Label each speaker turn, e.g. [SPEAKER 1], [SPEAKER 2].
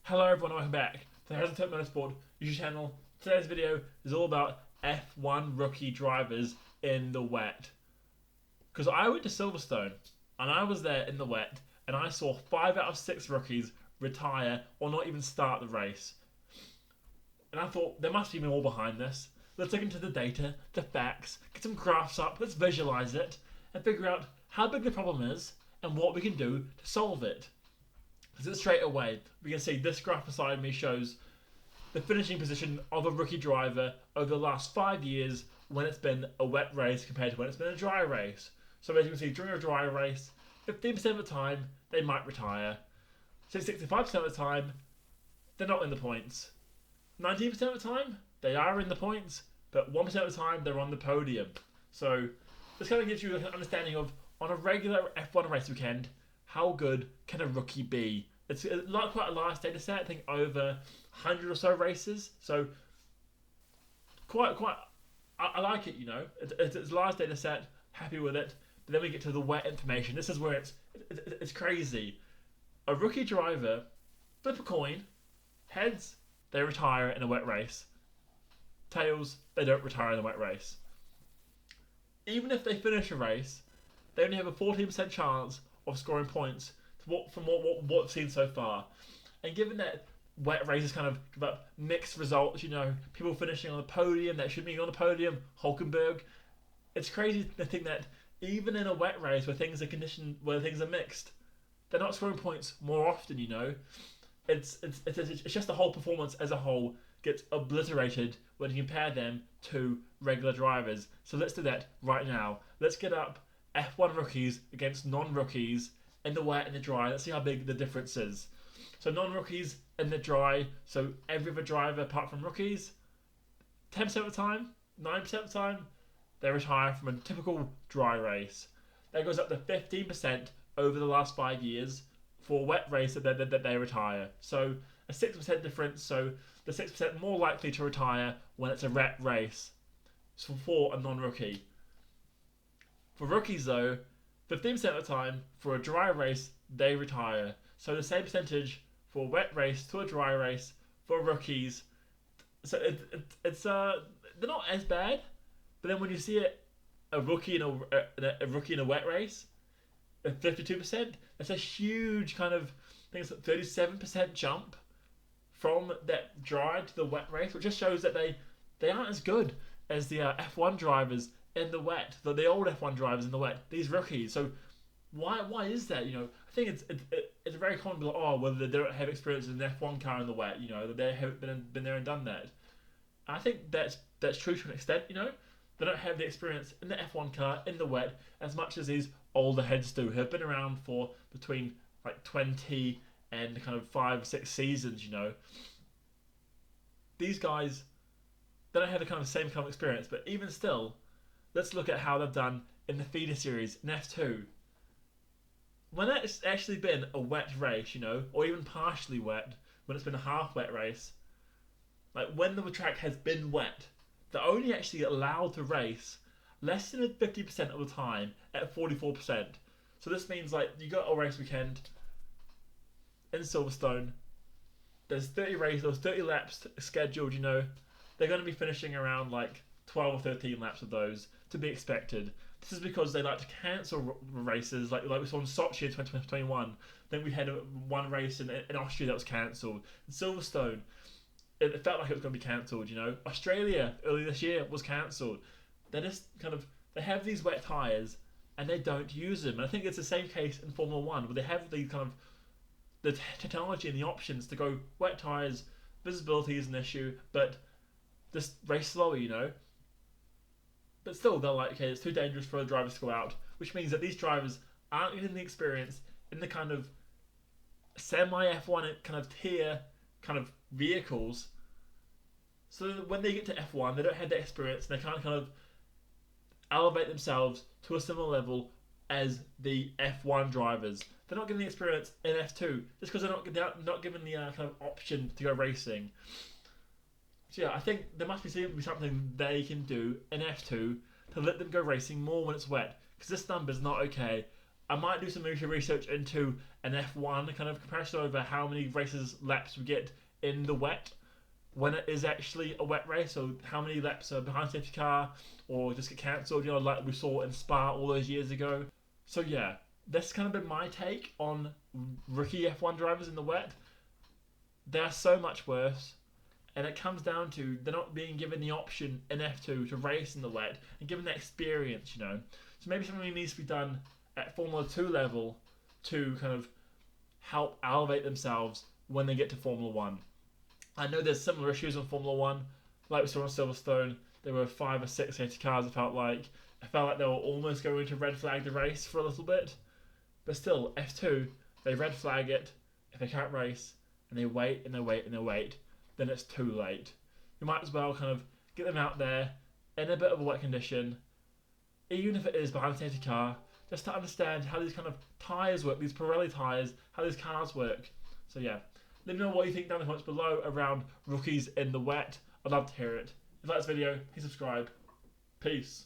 [SPEAKER 1] Hello everyone, welcome back to the Horizon Motorsport YouTube channel. Today's video is all about F1 rookie drivers in the wet. Because I went to Silverstone and I was there in the wet and I saw 5 out of 6 rookies retire or not even start the race. And I thought there must be more behind this. Let's look into the data, the facts, get some graphs up, let's visualize it and figure out how big the problem is and what we can do to solve it. So straight away, we can see this graph beside me shows the finishing position of a rookie driver over the last 5 years when it's been a wet race compared to when it's been a dry race. So as you can see, during a dry race, 15% of the time, they might retire. 65% of the time, they're not in the points. 19% of the time, they are in the points, but 1% of the time, they're on the podium. So this kind of gives you an understanding of, on a regular F1 race weekend, how good can a rookie be? It's not quite a large data set, I think over 100 or so races. So quite, I like it, you know. It's a large data set, happy with it. But then we get to the wet information. This is where it's crazy. A rookie driver, flip a coin, heads, they retire in a wet race. Tails, they don't retire in a wet race. Even if they finish a race, they only have a 14% chance of scoring points from what we've seen so far. And given that wet races kind of give up mixed results, you know, people finishing on the podium that shouldn't be on the podium, Hulkenberg, it's crazy to think that even in a wet race where things are mixed, they're not scoring points more often, you know. It's just the whole performance as a whole gets obliterated when you compare them to regular drivers. So let's do that right now. Let's get up F1 rookies against non-rookies in the wet and the dry. Let's see how big the difference is. So non-rookies in the dry, so every other driver apart from rookies, 10% of the time, 9% of the time, they retire from a typical dry race. That goes up to 15% over the last 5 years for a wet race that they retire. So a 6% difference, so the 6% more likely to retire when it's a wet race for a non-rookie. For rookies though, 15% of the time, for a dry race, they retire. So the same percentage for a wet race to a dry race for rookies. So they're not as bad, but then when you see a rookie in a wet race, at 52%, that's a huge kind of, I think it's a 37% jump from that dry to the wet race, which just shows that they aren't as good as the F1 drivers in the wet, the old F1 drivers in the wet, these rookies. So why is that? You know, I think it's very common to be like, oh, well, they don't have experience in an F1 car in the wet. You know, that they haven't been there and done that. I think that's true to an extent. You know, they don't have the experience in the F1 car in the wet as much as these older heads do, who have been around for between like 20 and kind of 5-6 seasons. You know, these guys, they don't have the kind of same kind of experience, but even still, let's look at how they've done in the feeder series in F2. When it's actually been a wet race, you know, or even partially wet, when it's been a half wet race, like when the track has been wet, they're only actually allowed to race less than 50% of the time at 44%. So this means like you got a race weekend in Silverstone, there's 30 races, there's 30 laps scheduled, you know, they're going to be finishing around like 12 or 13 laps of those, to be expected. This is because they like to cancel races, like we saw in Sochi in 2021. Then we had one race in Austria that was cancelled. In Silverstone, it felt like it was going to be cancelled, you know. Australia, earlier this year, was cancelled. They just they have these wet tyres and they don't use them. And I think it's the same case in Formula 1, where they have the technology and the options to go wet tyres, visibility is an issue, but just race slower, you know. But still, they're like, okay, it's too dangerous for the drivers to go out, which means that these drivers aren't getting the experience in the kind of semi-F1 kind of tier kind of vehicles. So that when they get to F1, they don't have that experience and they can't kind of elevate themselves to a similar level as the F1 drivers. They're not getting the experience in F2 just because they're not given the kind of option to go racing. So yeah, I think there must be something they can do in F2 to let them go racing more when it's wet, because this number is not okay. I might do some research into an F1 kind of comparison over how many laps we get in the wet when it is actually a wet race. So how many laps are behind safety car or just get cancelled, like we saw in Spa all those years ago. So yeah, that's kind of been my take on rookie F1 drivers in the wet. They're so much worse. And it comes down to they're not being given the option in F2 to race in the wet and given that experience, So maybe something needs to be done at Formula 2 level to kind of help elevate themselves when they get to Formula 1. I know there's similar issues on Formula 1. Like we saw on Silverstone, there were 5 or 6 safety cars, it felt like. I felt like they were almost going to red flag the race for a little bit. But still, F2, they red flag it if they can't race, and they wait and they wait and they wait. Then it's too late. You might as well kind of get them out there in a bit of a wet condition, even if it is behind a safety car, just to understand how these kind of tyres work, these Pirelli tyres, how these cars work. So yeah, let me know what you think down in the comments below around rookies in the wet. I'd love to hear it. If you like this video, please subscribe. Peace.